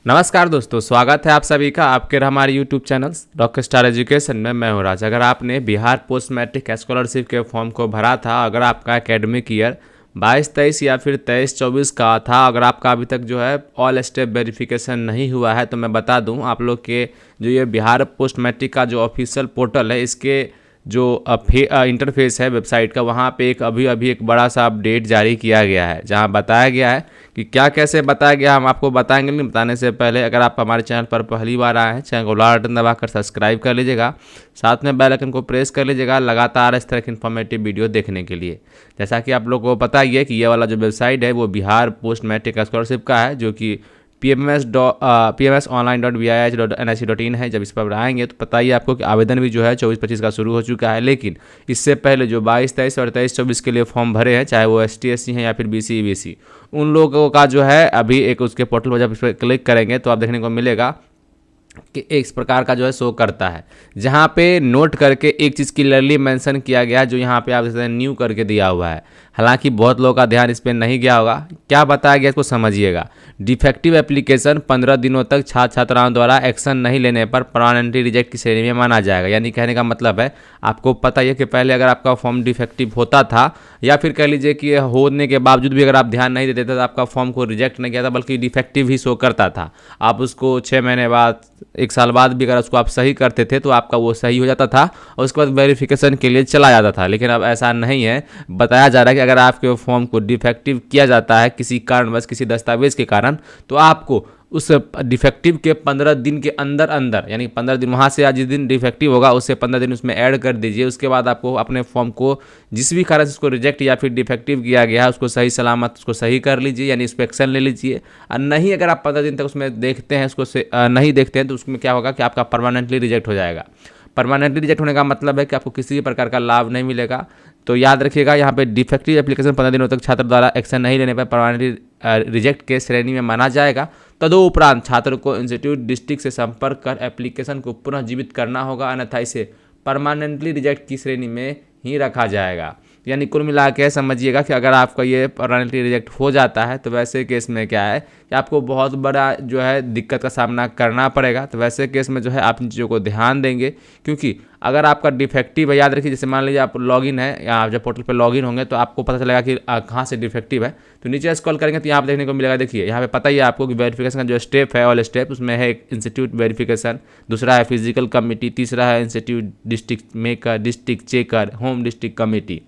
नमस्कार दोस्तों, स्वागत है आप सभी का आपके हमारे YouTube channel rock star education में। मैं हूं राज। अगर आपने बिहार पोस्ट मैट्रिक स्कॉलरशिप के फॉर्म को भरा था, अगर आपका एकेडमिक ईयर 22-23 या फिर 23-24 का था, अगर आपका अभी तक जो है ऑल स्टेप वेरिफिकेशन नहीं हुआ है, तो मैं बता दूं आप लोग के जो ये बिहार पोस्ट मैट्रिक का जो ऑफिशियल पोर्टल है, इसके जो इंटरफेस है वेबसाइट का, वहाँ पे अभी एक बड़ा सा अपडेट जारी किया गया है, जहाँ बताया गया है कि क्या कैसे बताया गया हम आपको बताएंगे। नहीं बताने से पहले अगर आप हमारे चैनल पर पहली बार आए हैं, चैनल को लाल बटन दबाकर सब्सक्राइब कर लीजिएगा, साथ में बेल आइकन को प्रेस कर लीजिएगा लगातार इस तरह की इन्फॉर्मेटिव वीडियो देखने के लिए। जैसा कि आप लोगों को पता ही है कि ये वाला जो वेबसाइट है वो बिहार पोस्ट मैट्रिक स्कॉलरशिप का है, जो कि pmsonline.vih.nic.in है। जब इस पर आएंगे तो पता ही आपको कि आवेदन भी जो है 24-25 का शुरू हो चुका है, लेकिन इससे पहले जो 22-23 और 23-24 के लिए फॉर्म भरे हैं, चाहे वो ST/SC हैं या फिर BC EBC, उन लोगों का जो है अभी एक उसके पोर्टल पर जब इस पर क्लिक करेंगे तो आप देखने को मिलेगा कि इस प्रकार का जो है शो करता है, जहाँ पे नोट करके एक चीज़ क्लियरली मेंशन किया गया है, जो यहाँ पे आप जैसे न्यू करके दिया हुआ है। हालांकि बहुत लोगों का ध्यान इस पर नहीं गया होगा। क्या बताया गया इसको समझिएगा। डिफेक्टिव एप्लीकेशन 15 दिनों तक छात्र छात्राओं द्वारा एक्शन नहीं लेने पर परमानेंटली रिजेक्ट की श्रेणी में माना जाएगा। यानी कहने का मतलब है, आपको पता ही है कि पहले अगर आपका फॉर्म डिफेक्टिव होता था, या फिर कह लीजिए कि होने के बावजूद भी अगर आप ध्यान नहीं देते थे, तो आपका फॉर्म को रिजेक्ट नहीं किया था, बल्कि डिफेक्टिव ही शो करता था। आप उसको 6 महीने बाद, 1 साल बाद भी अगर उसको आप सही करते थे तो आपका वो सही हो जाता था और उसके बाद वेरिफिकेशन के लिए चला जाता था। लेकिन अब ऐसा नहीं है। बताया जा रहा है कि अगर आपके फॉर्म को डिफेक्टिव किया जाता है किसी कारणवश, किसी दस्तावेज के कारण, तो आपको उस डिफेक्टिव के 15 दिन के अंदर अंदर, यानी 15 दिन वहाँ से आज जिस दिन डिफेक्टिव होगा उससे 15 दिन उसमें ऐड कर दीजिए। उसके बाद आपको अपने फॉर्म को जिस भी कारण से उसको रिजेक्ट या फिर डिफेक्टिव किया गया है उसको सही सलामत उसको सही कर लीजिए, यानी इंस्पेक्शन ले लीजिए। और नहीं अगर आप 15 दिन तक उसमें देखते हैं, उसको नहीं देखते हैं, तो उसमें क्या होगा कि आपका परमानेंटली रिजेक्ट हो जाएगा। परमानेंटली रिजेक्ट होने का मतलब है कि आपको किसी भी प्रकार का लाभ नहीं मिलेगा। तो याद रखिएगा, यहाँ पे डिफेक्टिव एप्लीकेशन 15 दिनों तक छात्र द्वारा एक्शन नहीं लेने पर परमानेंटली रिजेक्ट के श्रेणी में माना जाएगा। तदुपरांत छात्र को इंस्टीट्यूट डिस्ट्रिक्ट से संपर्क कर एप्लीकेशन को पुनः जीवित करना होगा, अन्यथा इसे परमानेंटली रिजेक्ट की श्रेणी में ही रखा जाएगा। यानी कुल मिला के समझिएगा कि अगर आपका ये परमानेंटली रिजेक्ट हो जाता है तो वैसे केस में क्या है कि आपको बहुत बड़ा जो है दिक्कत का सामना करना पड़ेगा। तो वैसे केस में जो है आप इन चीज़ों को ध्यान देंगे, क्योंकि अगर आपका डिफेक्टिव है, याद रखिए, जैसे मान लीजिए आप लॉगिन है या आप जब पोर्टल पर लॉगिन होंगे तो आपको पता चलेगा कि कहाँ से डिफेक्टिव है। तो नीचे स्क्रॉल करेंगे तो यहाँ पर देखने को मिलेगा, देखिए यहाँ पे पता ही है आपको कि वेरिफिकेशन का जो स्टेप है, ऑल स्टेप, उसमें है एक इंस्टीट्यूट वेरिफिकेशन, दूसरा है फिजिकल कमिटी, तीसरा है institute district maker, district checker, home district committee.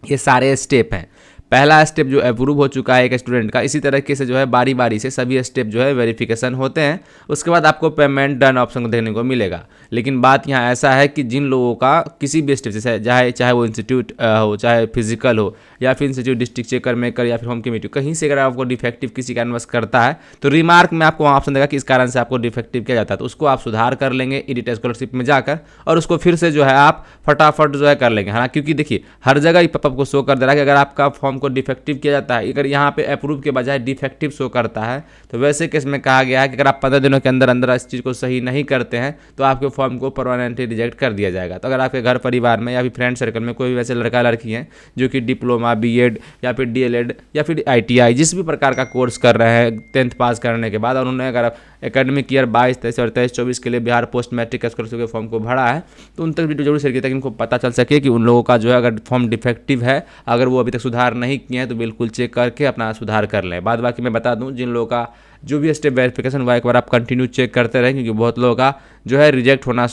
ये सारे स्टेप हैं। पहला स्टेप जो अप्रूव हो चुका है एक स्टूडेंट का, इसी तरीके से जो है बारी बारी से सभी स्टेप जो है वेरिफिकेशन होते हैं। उसके बाद आपको पेमेंट डन ऑप्शन को देखने को मिलेगा। लेकिन बात यहाँ ऐसा है कि जिन लोगों का किसी भी स्टेप से, चाहे वो इंस्टीट्यूट हो, चाहे फिजिकल हो, या फिर इंस्टीट्यूट डिस्ट्रिक्ट चेकर मेकर या फिर होम कमेटी, कहीं से अगर आपको डिफेक्टिव किसी कारणवश करता है तो रिमार्क में आपको वहाँ ऑप्शन देगा कि इस कारण से आपको डिफेक्टिव किया जाता है। तो उसको आप सुधार कर लेंगे एडिट स्कॉलरशिप में जाकर, और उसको फिर से जो है आप फटाफट जो है कर लेंगे। हाँ, क्योंकि देखिए हर जगह ही पॉपअप को शो कर दे रहा है कि अगर आपका फॉर्म को डिफेक्टिव किया जाता है, अगर यहाँ पे अप्रूव के बजाय डिफेक्टिव शो करता है, तो वैसे केस में कहा गया है कि अगर आप 15 दिनों के अंदर अंदर इस चीज़ को सही नहीं करते हैं तो आपके फॉर्म को परमानेंटली रिजेक्ट कर दिया जाएगा। तो अगर आपके घर परिवार में या फिर फ्रेंड सर्कल में कोई भी वैसे लड़का लड़की हैं जो कि डिप्लोमा, BEd या फिर DLEd या फिर ITI जिस भी प्रकार का कोर्स कर रहे हैं 10th पास करने के बाद, और उन्होंने अगर एकेडमिक ईयर 22-23 और 23-24 के लिए बिहार पोस्ट मैट्रिक स्कॉलरशिप के फॉर्म को भरा है, तो उन तक वीडियो जरूर शेयर किया ताकि उनको पता चल सके कि उन लोगों का जो है अगर फॉर्म डिफेक्टिव है, अगर वो अभी तक सुधार नहीं किए हैं, तो बिल्कुल चेक करके अपना सुधार कर लें। बाद बाकी मैं बता दूं, जिन लोगों का जो भी स्टेप वेरिफिकेशन हुआ, एक बार आप कंटिन्यू चेक करते रहें, क्योंकि बहुत लोगों का जो है रिजेक्ट होना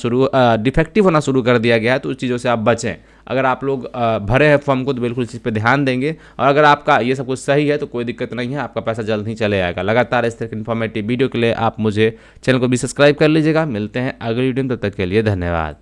डिफेक्टिव होना शुरू कर दिया गया है। तो उस चीज़ों से आप बचें। अगर आप लोग भरे हैं फॉर्म को तो बिल्कुल इस चीज़ पे ध्यान देंगे, और अगर आपका ये सब कुछ सही है तो कोई दिक्कत नहीं है, आपका पैसा जल्द ही चले आएगा। लगातार इस तरह की इन्फॉर्मेटिव वीडियो के लिए आप मुझे चैनल को भी सब्सक्राइब कर लीजिएगा। मिलते हैं अगली वीडियो में, तब तक के लिए धन्यवाद।